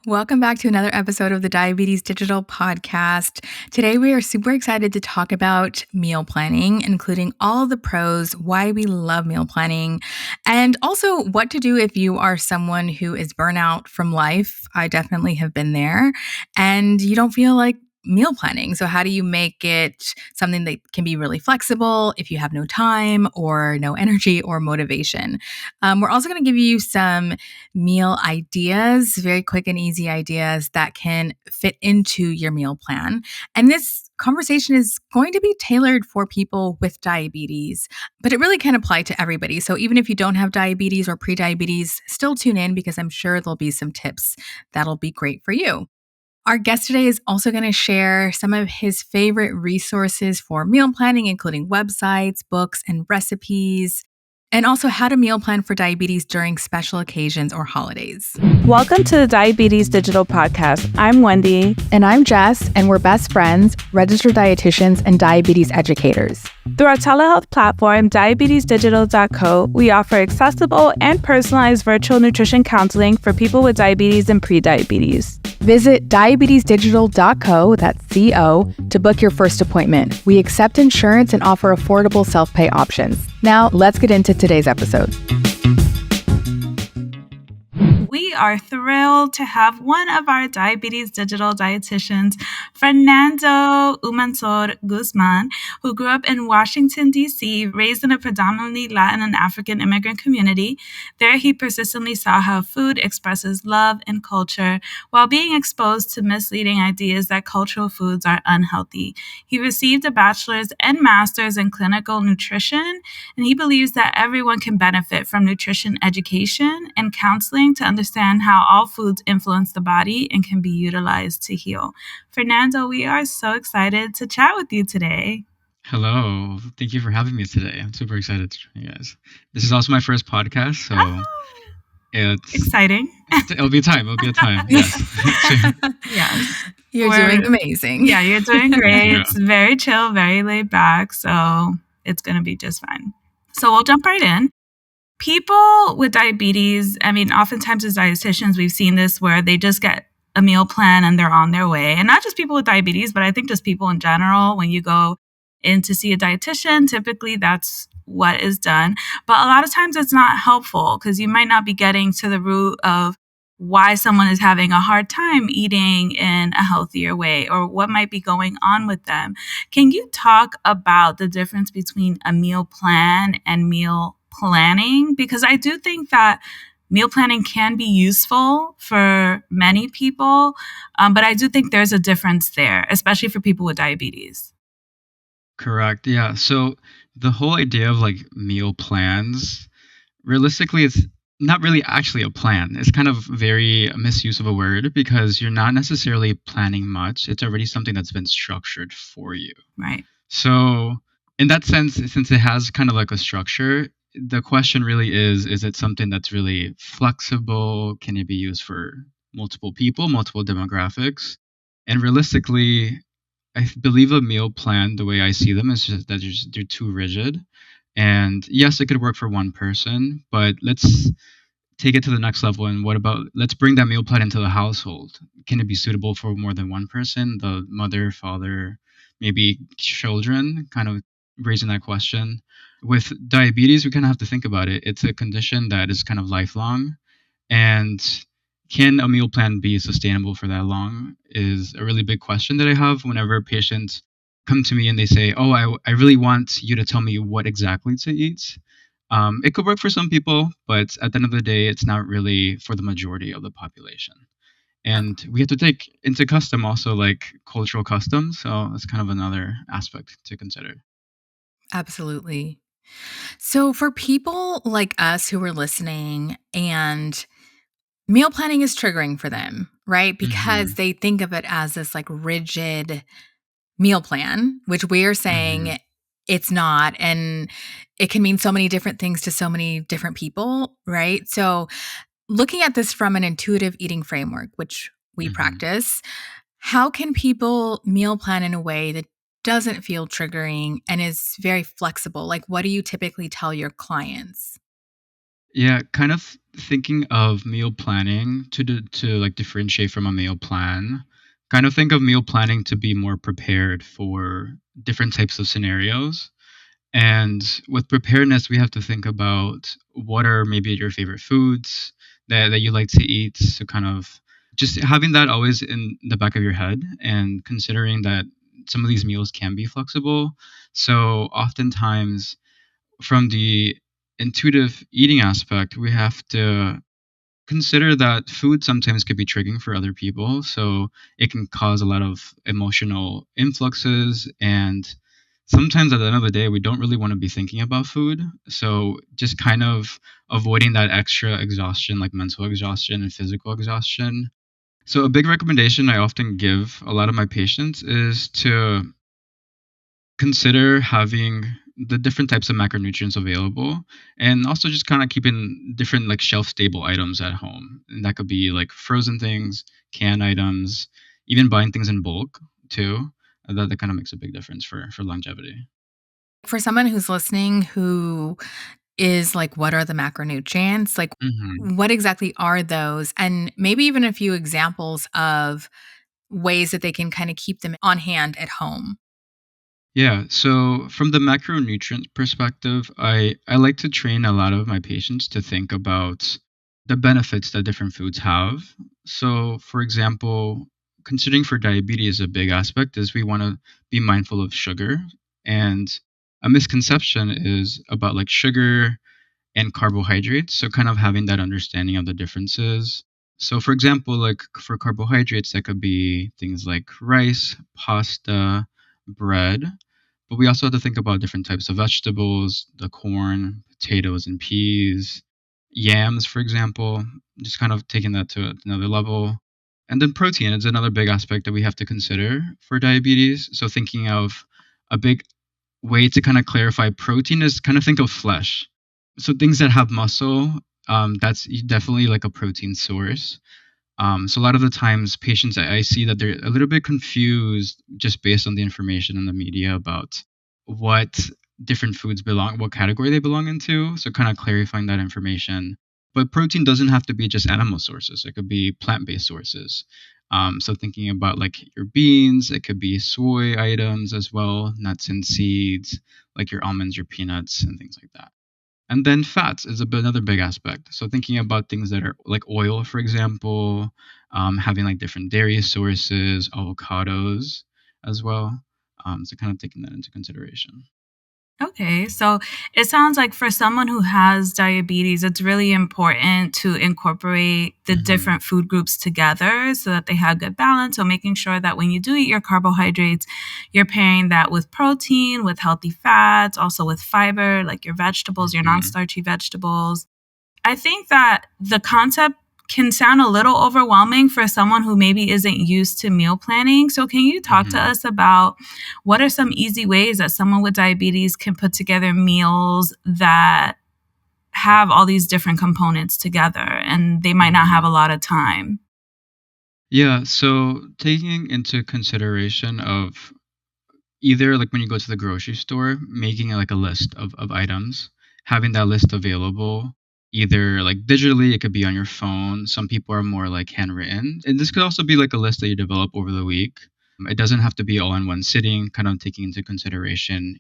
Welcome back to another episode of the Diabetes Digital Podcast. Today, we are super excited to talk about meal planning, including all the pros, why we love meal planning, and also what to do if you are someone who is burnout from life. I definitely have been there, and you don't feel like meal planning. So, how do you make it something that can be really flexible if you have no time or no energy or motivation? We're also going to give you some meal ideas, very quick and easy ideas that can fit into your meal plan. And this conversation is going to be tailored for people with diabetes, but it really can apply to everybody. So even if you don't have diabetes or prediabetes, still tune in because I'm sure there'll be some tips that'll be great for you. Our guest today is also going to share some of his favorite resources for meal planning, including websites, books, and recipes, and also how to meal plan for diabetes during special occasions or holidays. Welcome to the Diabetes Digital Podcast. I'm Wendy. And I'm Jess, and we're best friends, registered dietitians, and diabetes educators. Through our telehealth platform, diabetesdigital.co, we offer accessible and personalized virtual nutrition counseling for people with diabetes and prediabetes. Visit diabetesdigital.co, that's C-O, to book your first appointment. We accept insurance and offer affordable self-pay options. Now, let's get into today's episode. We are thrilled to have one of our Diabetes Digital dietitians, Fernando Umanzor Guzman, who grew up in Washington, D.C., raised in a predominantly Latin and African immigrant community. There, he persistently saw how food expresses love and culture while being exposed to misleading ideas that cultural foods are unhealthy. He received a bachelor's and master's in clinical nutrition, and he believes that everyone can benefit from nutrition education and counseling to understand how all foods influence the body and can be utilized to heal. Fernando, we are so excited to chat with you today. Hello. Thank you for having me today. I'm super excited to join you guys. This is also my first podcast, so it's exciting. It'll be a time. Yes. Yes. You're doing amazing. Yeah, you're doing great. Yeah. It's very chill, very laid back, so it's going to be just fine. So we'll jump right in. People with diabetes, oftentimes as dietitians, we've seen this where they just get a meal plan and they're on their way. And not just people with diabetes, but I think just people in general. When you go in to see a dietitian, typically that's what is done. But a lot of times it's not helpful because you might not be getting to the root of why someone is having a hard time eating in a healthier way or what might be going on with them. Can you talk about the difference between a meal plan and meal planning? Because I do think that meal planning can be useful for many people, but I do think there's a difference there, especially for people with diabetes. Correct. Yeah. So the whole idea of like meal plans, realistically, it's not really actually a plan. It's kind of very misuse of a word because you're not necessarily planning much. It's already something that's been structured for you. Right. So in that sense, since it has kind of like a structure, the question really is it something that's really flexible? Can it be used for multiple people, multiple demographics? And realistically, I believe a meal plan, the way I see them, is just that they're too rigid. And yes, it could work for one person, but let's take it to the next level. And what about, let's bring that meal plan into the household. Can it be suitable for more than one person? The mother, father, maybe children, kind of raising that question. With diabetes, we kind of have to think about it. It's a condition that is kind of lifelong. And can a meal plan be sustainable for that long is a really big question that I have whenever patients come to me and they say, oh, I really want you to tell me what exactly to eat. It could work for some people, but at the end of the day, it's not really for the majority of the population. And we have to take into custom also like cultural customs. So that's kind of another aspect to consider. Absolutely. So for people like us who are listening and meal planning is triggering for them, right? Because they think of it as this like rigid meal plan, which we're saying it's not. And it can mean so many different things to so many different people, right? So looking at this from an intuitive eating framework, which we practice, how can people meal plan in a way that doesn't feel triggering and is very flexible? Like, what do you typically tell your clients? Yeah, kind of thinking of meal planning to like differentiate from a meal plan. Kind of think of meal planning to be more prepared for different types of scenarios. And with preparedness, we have to think about what are maybe your favorite foods that you like to eat. So kind of just having that always in the back of your head and considering that some of these meals can be flexible. So oftentimes from the intuitive eating aspect, we have to consider that food sometimes could be triggering for other people. So it can cause a lot of emotional influxes. And sometimes at the end of the day, we don't really want to be thinking about food. So just kind of avoiding that extra exhaustion, like mental exhaustion and physical exhaustion. So a big recommendation I often give a lot of my patients is to consider having the different types of macronutrients available and also just kind of keeping different like shelf stable items at home, and that could be like frozen things, canned items, even buying things in bulk too. That kind of makes a big difference for longevity. For someone who's listening who is like, what are the macronutrients? Like, Hmm. what exactly are those? And maybe even a few examples of ways that they can kind of keep them on hand at home. Yeah, so from the macronutrient perspective, I like to train a lot of my patients to think about the benefits that different foods have. So, for example, considering for diabetes, a big aspect is we want to be mindful of sugar. And a misconception is about like sugar and carbohydrates. So, kind of having that understanding of the differences. So, for example, like for carbohydrates, that could be things like rice, pasta, bread. But we also have to think about different types of vegetables, the corn, potatoes, and peas, yams, for example, just kind of taking that to another level. And then protein is another big aspect that we have to consider for diabetes. So, thinking of a big way to kind of clarify protein is kind of think of flesh. So, things that have muscle, that's definitely like a protein source. So a lot of the times, patients I see that they're a little bit confused just based on the information in the media about what different foods belong, what category they belong into. So kind of clarifying that information. But protein doesn't have to be just animal sources. It could be plant-based sources. So thinking about like your beans, it could be soy items as well, nuts and seeds, like your almonds, your peanuts, and things like that. And then fats is another big aspect. So thinking about things that are like oil, for example, having like different dairy sources, avocados as well. So kind of taking that into consideration. Okay, so it sounds like for someone who has diabetes, it's really important to incorporate the Hmm. different food groups together so that they have good balance. So making sure that when you do eat your carbohydrates, you're pairing that with protein, with healthy fats, also with fiber, like your vegetables, your Hmm. non-starchy vegetables. I think that the concept can sound a little overwhelming for someone who maybe isn't used to meal planning. So, can you talk to Hmm. us about what are some easy ways that someone with diabetes can put together meals that have all these different components together and they might not have Hmm. a lot of time? Yeah. So taking into consideration of either like when you go to the grocery store, making like a list of items, having that list available, either like digitally, it could be on your phone. Some people are more like handwritten. And this could also be like a list that you develop over the week. It doesn't have to be all in one sitting, kind of taking into consideration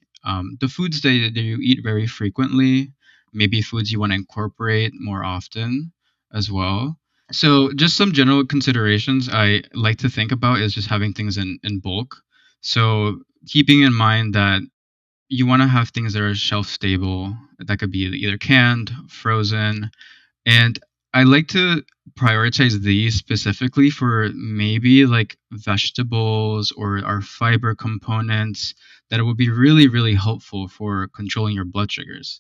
the foods that you eat very frequently, maybe foods you want to incorporate more often as well. So, just some general considerations I like to think about is just having things in bulk. So, keeping in mind that you want to have things that are shelf stable, that could be either canned, frozen, and I like to prioritize these specifically for maybe like vegetables or our fiber components that would be really, really helpful for controlling your blood sugars.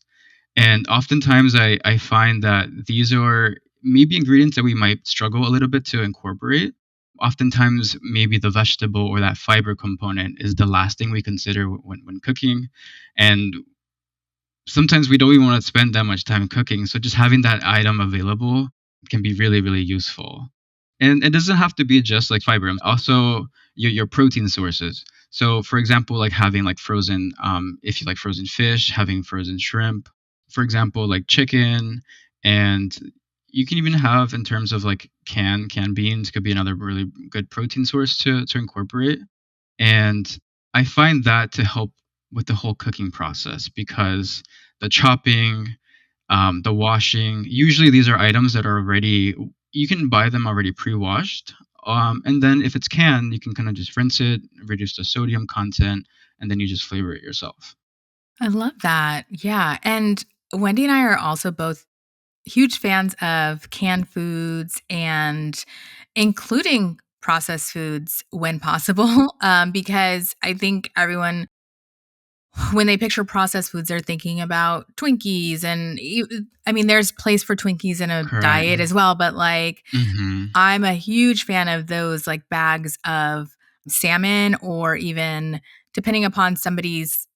And oftentimes I find that these are maybe ingredients that we might struggle a little bit to incorporate. Oftentimes, maybe the vegetable or that fiber component is the last thing we consider when cooking. And sometimes we don't even want to spend that much time cooking. So just having that item available can be really, really useful. And it doesn't have to be just like fiber, also your protein sources. So for example, like having like frozen, if you like frozen fish, having frozen shrimp, for example, like chicken And you can even have, in terms of like canned beans, could be another really good protein source to incorporate. And I find that to help with the whole cooking process, because the chopping, the washing, usually these are items that are already, you can buy them already pre-washed. And then if it's canned, you can kind of just rinse it, reduce the sodium content, and then you just flavor it yourself. I love that. Yeah. And Wendy and I are also both huge fans of canned foods and including processed foods when possible, because I think everyone, when they picture processed foods, they're thinking about Twinkies. And I mean, there's place for Twinkies in a Correct. diet as well, but like, Mm-hmm. I'm a huge fan of those like bags of salmon, or even depending upon somebody's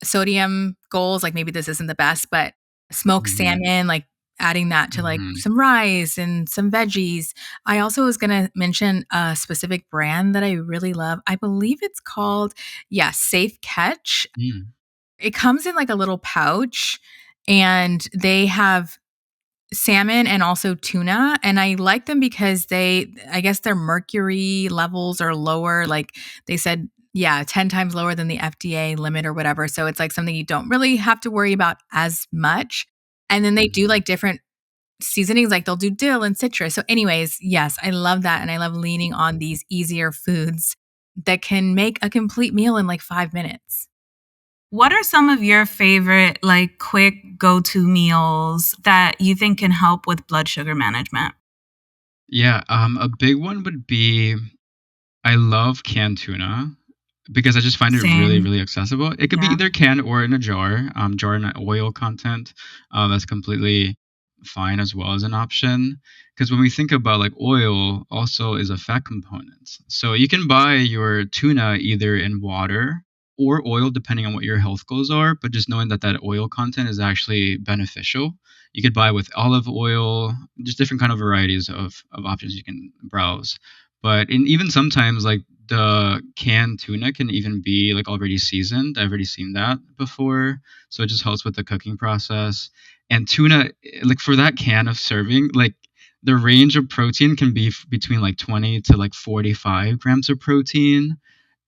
sodium goals, like maybe this isn't the best, but smoked Mm-hmm. salmon, like adding that to like Mm-hmm. some rice and some veggies. I also was going to mention a specific brand that I really love. I believe it's called, yeah, Safe Catch. Mm. It comes in like a little pouch, and they have salmon and also tuna. And I like them because I guess their mercury levels are lower. Like they said, yeah, 10 times lower than the FDA limit or whatever. So it's like something you don't really have to worry about as much. And then they do Mm-hmm. like different seasonings, like they'll do dill and citrus. So, anyways, yes, I love that. And I love leaning on these easier foods that can make a complete meal in like 5 minutes. What are some of your favorite, like, quick go-to meals that you think can help with blood sugar management? Yeah, a big one would be, I love canned tuna because I just find it really, Same. really accessible. It could be Yeah. either canned or in a jar, jar in oil content. That's completely fine as well as an option. Because when we think about like oil, also is a fat component. So you can buy your tuna either in water or oil, depending on what your health goals are. But just knowing that that oil content is actually beneficial. You could buy with olive oil, just different kind of varieties of options you can browse. But even sometimes like the canned tuna can even be like already seasoned. I've already seen that before, so it just helps with the cooking process. And tuna, like for that can of serving, like the range of protein can be between like 20 to like 45 grams of protein,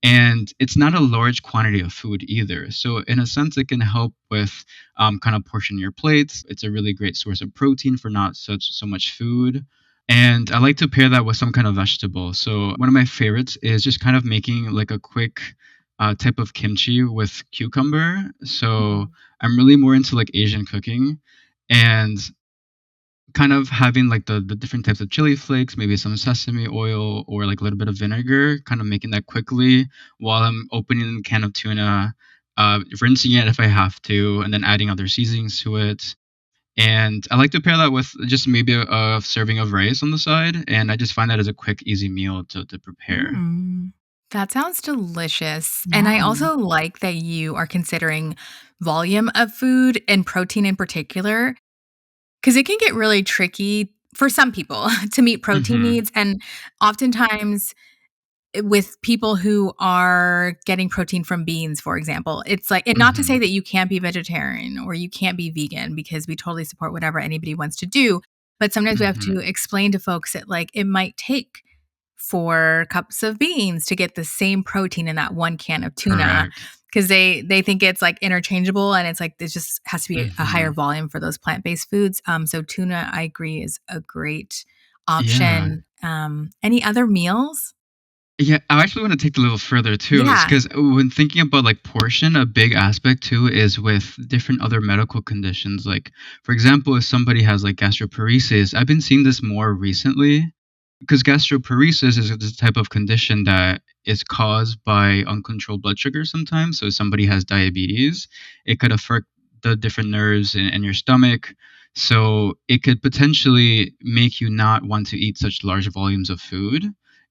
and it's not a large quantity of food either. So in a sense, it can help with kind of portion your plates. It's a really great source of protein for not so much food. And I like to pair that with some kind of vegetable. So one of my favorites is just kind of making like a quick type of kimchi with cucumber. So Mm. I'm really more into like Asian cooking, and kind of having like the different types of chili flakes, maybe some sesame oil or like a little bit of vinegar, kind of making that quickly while I'm opening a can of tuna, rinsing it if I have to, and then adding other seasonings to it. And I like to pair that with just maybe a serving of rice on the side, and I just find that as a quick, easy meal to prepare. Mm. That sounds delicious. And I Yeah. also like that you are considering volume of food and protein in particular, because it can get really tricky for some people to meet protein Mm-hmm. needs. And oftentimes, with people who are getting protein from beans, for example, it's like, and not to say Mm-hmm. that you can't be vegetarian or you can't be vegan, because we totally support whatever anybody wants to do. But sometimes we have Mm-hmm. to explain to folks that like it might take 4 cups of beans to get the same protein in that one can of tuna, Correct. because they think it's like interchangeable, and it's like it just has to be a higher Mm-hmm. volume for those plant-based foods. So tuna, I agree, is a great Yeah. option. Any other meals? Yeah, I actually want to take it a little further too, Yeah. because when thinking about like portion, a big aspect too is with different other medical conditions. Like, for example, if somebody has like gastroparesis, I've been seeing this more recently, because gastroparesis is this type of condition that is caused by uncontrolled blood sugar sometimes. So if somebody has diabetes, it could affect the different nerves in your stomach. So it could potentially make you not want to eat such large volumes of food.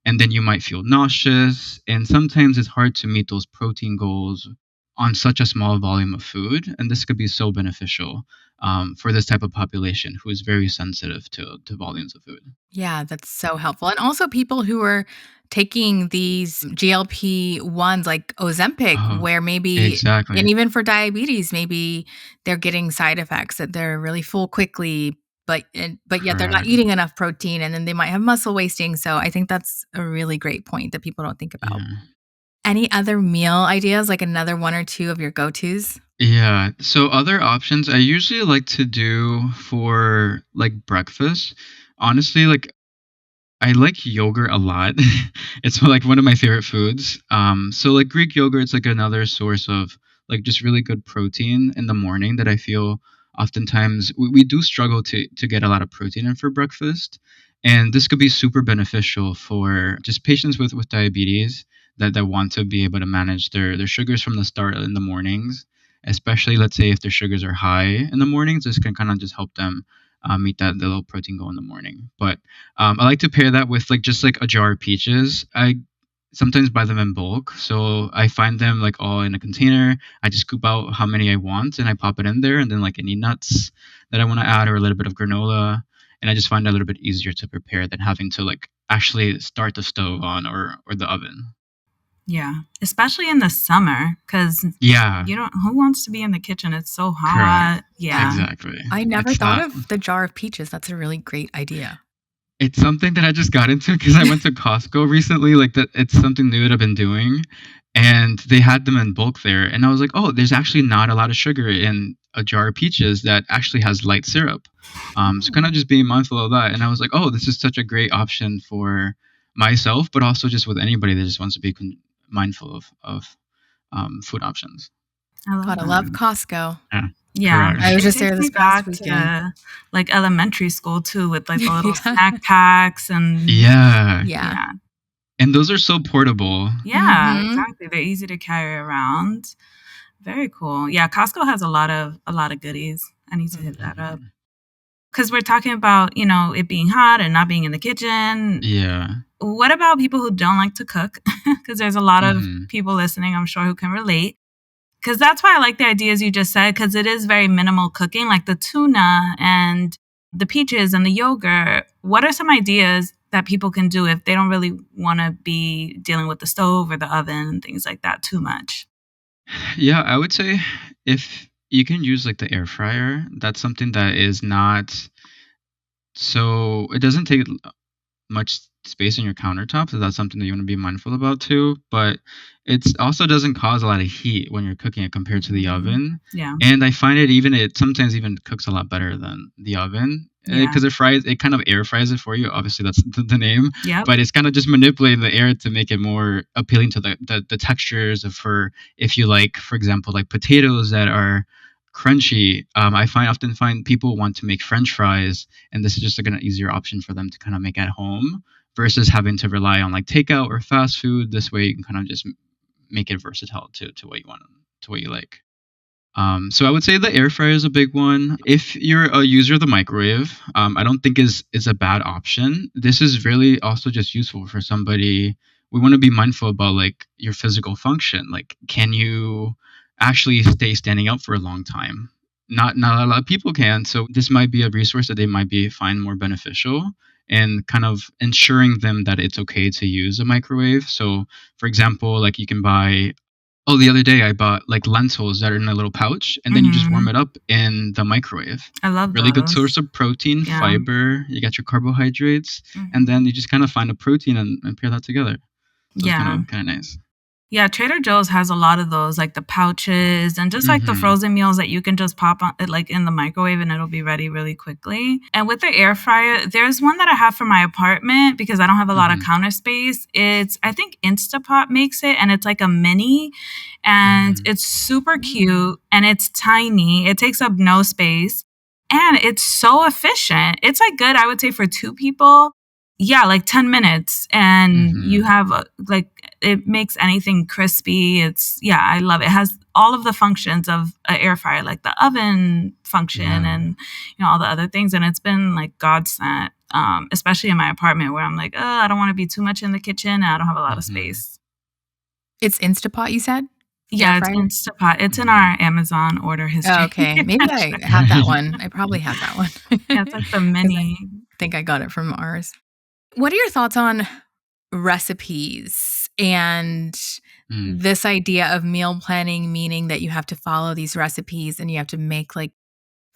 And then you might feel nauseous. And sometimes it's hard to meet those protein goals on such a small volume of food. And this could be so beneficial for this type of population who is very sensitive to volumes of food. Yeah, that's so helpful. And also people who are taking these GLP-1s like Ozempic, Oh, where maybe, and exactly. even for diabetes, maybe they're getting side effects that they're really full quickly. but yet they're not Correct. eating enough protein, and then they might have muscle wasting. So I think that's a really great point that people don't think about. Yeah. Any other meal ideas, like another one or two of your go-tos? Yeah. So other options I usually like to do for like breakfast. Honestly, like I like yogurt a lot. It's like one of my favorite foods. So like Greek yogurt's like another source of like just really good protein in the morning that I feel oftentimes we do struggle to get a lot of protein in for breakfast. And this could be super beneficial for just patients with diabetes that want to be able to manage their sugars from the start in the mornings. Especially let's say if their sugars are high in the mornings, this can kind of just help them meet that the low protein goal in the morning. But I like to pair that with like just like a jar of peaches. I sometimes buy them in bulk, so I find them like all in a container. I just scoop out how many I want and I pop it in there, and then like any nuts that I want to add or a little bit of granola, and I just find it a little bit easier to prepare than having to like actually start the stove on or the oven. Yeah, especially in the summer, because Yeah, who wants to be in the kitchen? It's so correct. hot. Yeah. Exactly. I never It's thought that. of the jar of peaches. That's a really great idea. It's something that I just got into because I went to Costco recently. Like that, it's something new that I've been doing, and they had them in bulk there. And I was like, oh, there's actually not a lot of sugar in a jar of peaches that actually has light syrup. So kind of just being mindful of that. And I was like, oh, this is such a great option for myself, but also just with anybody that just wants to be mindful of food options. I love Gotta that. love Costco. Yeah, Yeah, correct. I was it just takes there me this past back weekend. to like elementary school too, with like the little Yeah. snack packs and Yeah, Yeah. yeah, and those are so portable. yeah, Mhm. exactly. They're easy to carry around. Very cool. Yeah, Costco has a lot of goodies. I need to hit that up Mhm. because we're talking about it being hot and not being in the kitchen. Yeah. What about people who don't like to cook? Because there's a lot of Hmm. people listening, I'm sure, who can relate. Because that's why I like the ideas you just said, because it is very minimal cooking, like the tuna and the peaches and the yogurt. What are some ideas that people can do if they don't really want to be dealing with the stove or the oven and things like that too much? Yeah, I would say if you can use like the air fryer, that's something that is not so it doesn't take much space on your countertop, so that's something that you want to be mindful about too. But it also doesn't cause a lot of heat when you're cooking it compared to the Mhm. oven. Yeah. And I find it sometimes even cooks a lot better than the oven Yeah. because it kind of air fries it for you. Obviously, that's the name, Yep. but it's kind of just manipulating the air to make it more appealing to the textures of for if you like, for example, like potatoes that are crunchy. Often find people want to make French fries, and this is just like an easier option for them to kind of make at home versus having to rely on like takeout or fast food. This way, you can kind of just make it versatile to what you want to what you like. So I would say the air fryer is a big one. If you're a user of the microwave, I don't think is a bad option. This is really also just useful for somebody. We want to be mindful about like your physical function. Like, can you actually stay standing up for a long time? Not a lot of people can. So this might be a resource that they might be find more beneficial and kind of ensuring them that it's okay to use a microwave. So, for example, like you can buy Oh, the other day I bought like lentils that are in a little pouch, and then you just warm Hmm. it up in the microwave. I love Really good source those. of protein, Yeah. fiber. You got your carbohydrates, and Mhm. then you just kind of find a protein and pair that together. So it's kind Yeah. of kind of nice. Yeah, Trader Joe's has a lot of those, like the pouches and just like the Hmm. frozen meals that you can just pop on, like in the microwave and it'll be ready really quickly. And with the air fryer, there's one that I have for my apartment because I don't have a lot of Hmm. counter space. I think Instapot makes it and it's like a mini and Hmm. it's super cute and it's tiny. It takes up no space and it's so efficient. It's like good, I would say, for two people. Yeah, like 10 minutes and you Hmm. have like it makes anything crispy. Yeah, I love it. It has all of the functions of an air fryer, like the oven function Yeah. and all the other things. And it's been like godsend, especially in my apartment where I'm like, oh, I don't want to be too much in the kitchen. And I don't have a lot of Hmm. space. It's Instapot, you said? Air Yeah, it's fryer? Instapot. It's in Hmm. our Amazon order history. Oh, okay. Maybe I have that one. I probably have that one. Yeah, it's like the 'Cause mini. I think I got it from ours. What are your thoughts on recipes and Mm. this idea of meal planning, meaning that you have to follow these recipes and you have to make like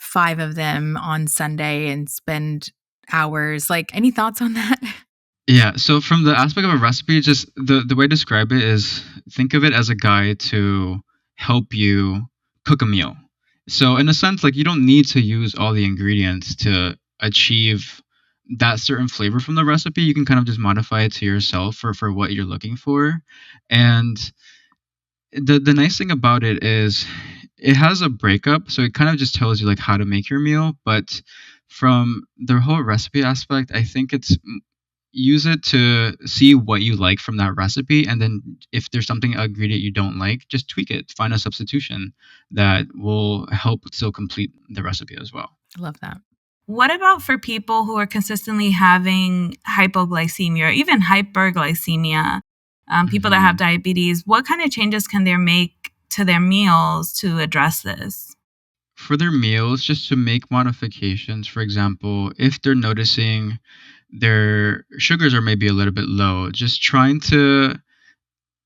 5 of them on Sunday and spend hours. Like, any thoughts on that? Yeah, so from the aspect of a recipe, just the way to describe it is think of it as a guide to help you cook a meal. So in a sense, like you don't need to use all the ingredients to achieve that certain flavor from the recipe. You can kind of just modify it to yourself for what you're looking for. And the nice thing about it is it has a breakup, so it kind of just tells you like how to make your meal. But from the whole recipe aspect, I think it's use it to see what you like from that recipe, and then if there's something ingredient you don't like, just tweak it, find a substitution that will help still complete the recipe as well. I love that. What about for people who are consistently having hypoglycemia or even hyperglycemia, people that have diabetes? What kind of changes can they make to their meals to address this? For their meals, just to make modifications. For example, if they're noticing their sugars are maybe a little bit low, just trying to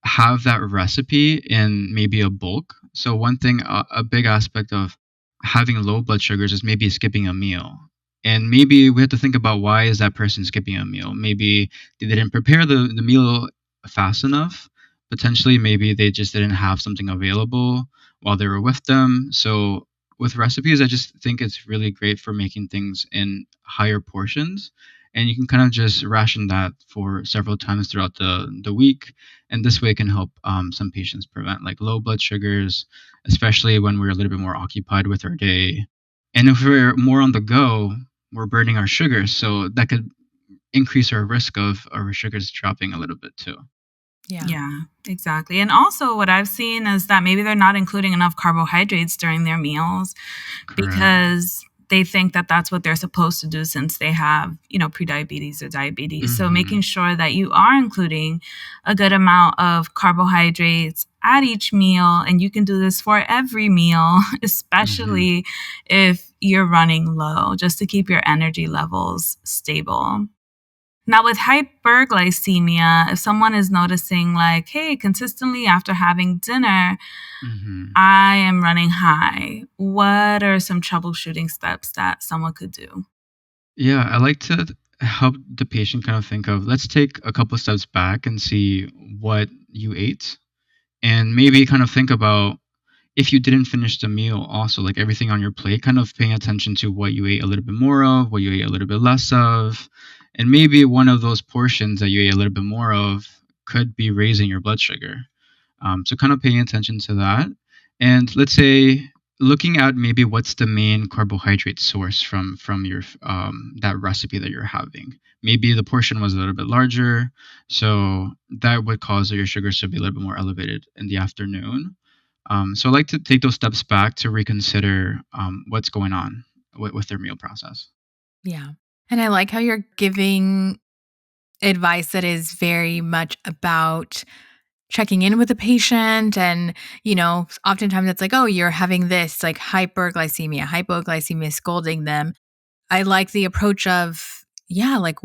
have that recipe in maybe a bulk. So one thing, a big aspect of having low blood sugars is maybe skipping a meal. And maybe we have to think about why is that person skipping a meal? Maybe they didn't prepare the meal fast enough. Potentially, maybe they just didn't have something available while they were with them. So with recipes, I just think it's really great for making things in higher portions. And you can kind of just ration that for several times throughout the week. And this way it can help some patients prevent like low blood sugars, especially when we're a little bit more occupied with our day. And if we're more on the go, we're burning our sugars. So that could increase our risk of our sugars dropping a little bit too. Yeah, exactly. And also what I've seen is that maybe they're not including enough carbohydrates during their meals. Correct. Because they think that that's what they're supposed to do since they have, prediabetes or diabetes. So making sure that you are including a good amount of carbohydrates at each meal, and you can do this for every meal, especially if you're running low, just to keep your energy levels stable. Now, with hyperglycemia, if someone is noticing like, hey, consistently after having dinner, I am running high, what are some troubleshooting steps that someone could do? Yeah, I like to help the patient kind of think of, let's take a couple steps back and see what you ate. And maybe kind of think about if you didn't finish the meal also, like everything on your plate, kind of paying attention to what you ate a little bit more of, what you ate a little bit less of. And maybe one of those portions that you ate a little bit more of could be raising your blood sugar. So kind of paying attention to that. And let's say looking at maybe what's the main carbohydrate source from your that recipe that you're having. Maybe the portion was a little bit larger, so that would cause your sugars to be a little bit more elevated in the afternoon. So I like to take those steps back to reconsider what's going on with their meal process. Yeah. And I like how you're giving advice that is very much about checking in with the patient. And, oftentimes it's like, oh, you're having this like hypoglycemia, scolding them. I like the approach of, like,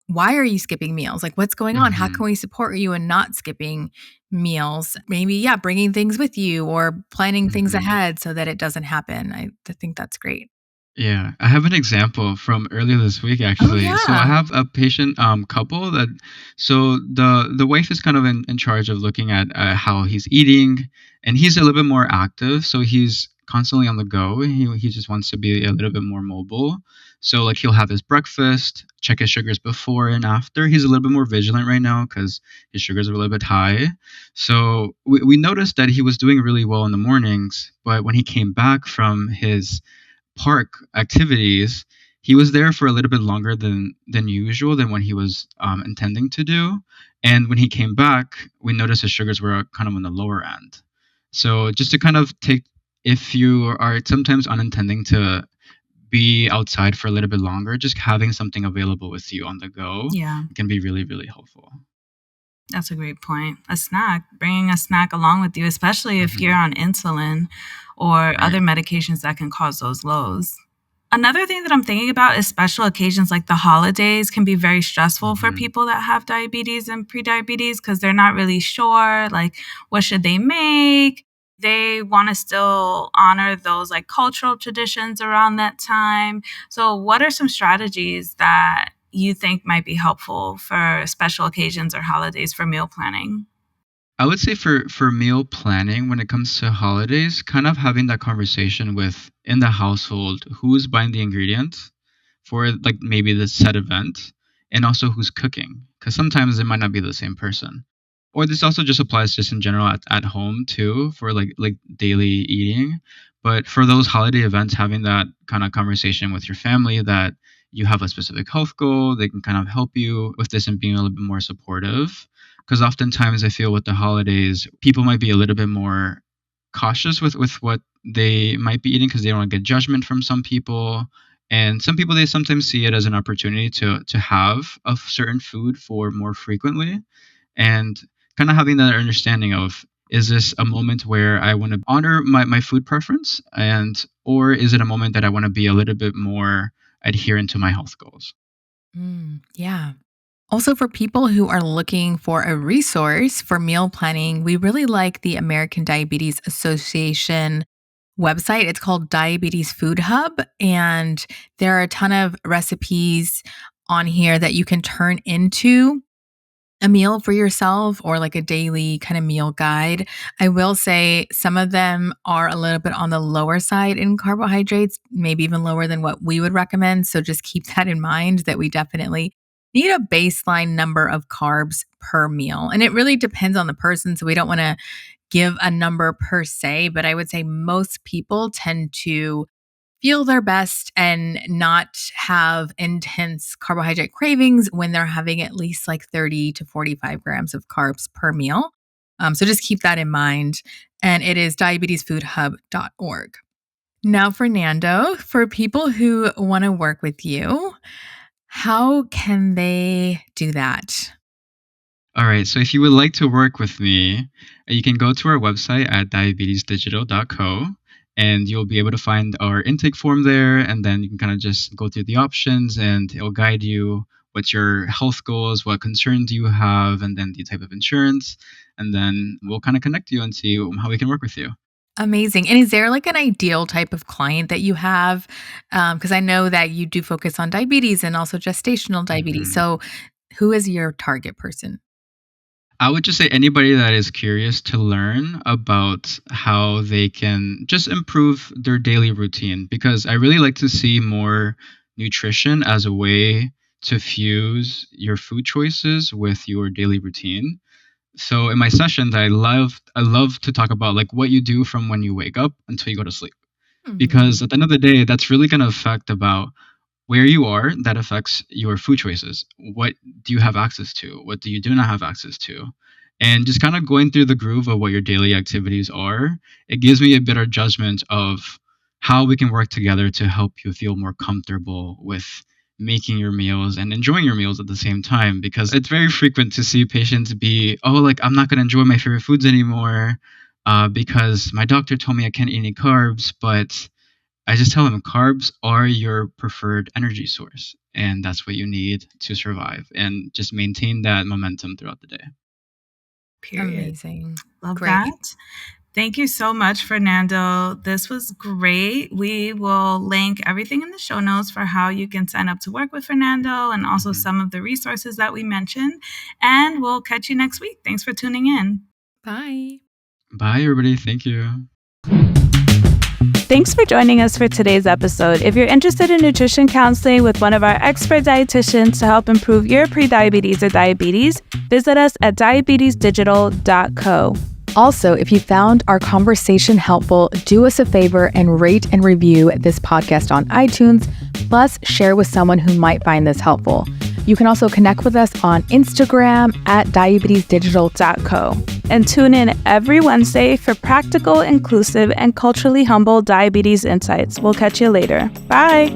why are you skipping meals? Like, what's going on? How can we support you in not skipping meals? Maybe, bringing things with you or planning things ahead so that it doesn't happen. I think that's great. Yeah, I have an example from earlier this week actually. So I have a patient couple that so the wife is kind of in charge of looking at how he's eating, and he's a little bit more active, so he's constantly on the go. He just wants to be a little bit more mobile. So like he'll have his breakfast, check his sugars before and after. He's a little bit more vigilant right now because his sugars are a little bit high. So we noticed that he was doing really well in the mornings, but when he came back from his park activities, he was there for a little bit longer than usual, than when he was intending to do. And when he came back, we noticed his sugars were kind of on the lower end. So just to kind of take, if you are sometimes unintending to be outside for a little bit longer, just having something available with you on the go can be really, really helpful. That's a great point. A snack, bringing a snack along with you, especially if you're on insulin or other medications that can cause those lows. Another thing that I'm thinking about is special occasions like the holidays can be very stressful for people that have diabetes and prediabetes because they're not really sure, like, what should they make? They want to still honor those like cultural traditions around that time. So what are some strategies that you think might be helpful for special occasions or holidays for meal planning? I would say for meal planning when it comes to holidays, kind of having that conversation with in the household who's buying the ingredients for like maybe this set event and also who's cooking because sometimes it might not be the same person. Or this also just applies just in general at home too for like daily eating. But for those holiday events, having that kind of conversation with your family that you have a specific health goal, they can kind of help you with this and being a little bit more supportive because oftentimes I feel with the holidays, people might be a little bit more cautious with what they might be eating because they don't want to get judgment from some people. And some people, they sometimes see it as an opportunity to have a certain food for more frequently. And kind of having that understanding of, is this a moment where I want to honor my food preference? Or is it a moment that I want to be a little bit more adherent to my health goals? Yeah. Also, for people who are looking for a resource for meal planning, we really like the American Diabetes Association website. It's called Diabetes Food Hub, and there are a ton of recipes on here that you can turn into a meal for yourself or like a daily kind of meal guide. I will say some of them are a little bit on the lower side in carbohydrates, maybe even lower than what we would recommend. So just keep that in mind that we definitely need a baseline number of carbs per meal. And it really depends on the person. So we don't want to give a number per se, but I would say most people tend to feel their best and not have intense carbohydrate cravings when they're having at least like 30 to 45 grams of carbs per meal. So just keep that in mind. And it is diabetesfoodhub.org. Now, Fernando, for people who want to work with you, how can they do that? All right, so if you would like to work with me, you can go to our website at diabetesdigital.co and you'll be able to find our intake form there. And then you can kind of just go through the options and it'll guide you what's your health goals, what concerns you have, and then the type of insurance. And then we'll kind of connect you and see how we can work with you. Amazing. And is there like an ideal type of client that you have? Because I know that you do focus on diabetes and also gestational diabetes. Mhm. So who is your target person? I would just say anybody that is curious to learn about how they can just improve their daily routine because I really like to see more nutrition as a way to fuse your food choices with your daily routine. So in my sessions I love to talk about like what you do from when you wake up until you go to sleep because at the end of the day that's really going to affect about where you are, that affects your food choices. What do you have access to? What do you do not have access to? And just kind of going through the groove of what your daily activities are, it gives me a better judgment of how we can work together to help you feel more comfortable with making your meals and enjoying your meals at the same time. Because it's very frequent to see patients be, oh, like, I'm not going to enjoy my favorite foods anymore because my doctor told me I can't eat any carbs, but I just tell them carbs are your preferred energy source, and that's what you need to survive and just maintain that momentum throughout the day. Period. Amazing. Love Great. that. Thank you so much, Fernando. This was great. We will link everything in the show notes for how you can sign up to work with Fernando and also some of the resources that we mentioned. And we'll catch you next week. Thanks for tuning in. Bye. Bye, everybody. Thank you. Thanks for joining us for today's episode. If you're interested in nutrition counseling with one of our expert dietitians to help improve your prediabetes or diabetes, visit us at diabetesdigital.co. Also, if you found our conversation helpful, do us a favor and rate and review this podcast on iTunes, plus share with someone who might find this helpful. You can also connect with us on Instagram at diabetesdigital.co. And tune in every Wednesday for practical, inclusive, and culturally humble diabetes insights. We'll catch you later. Bye.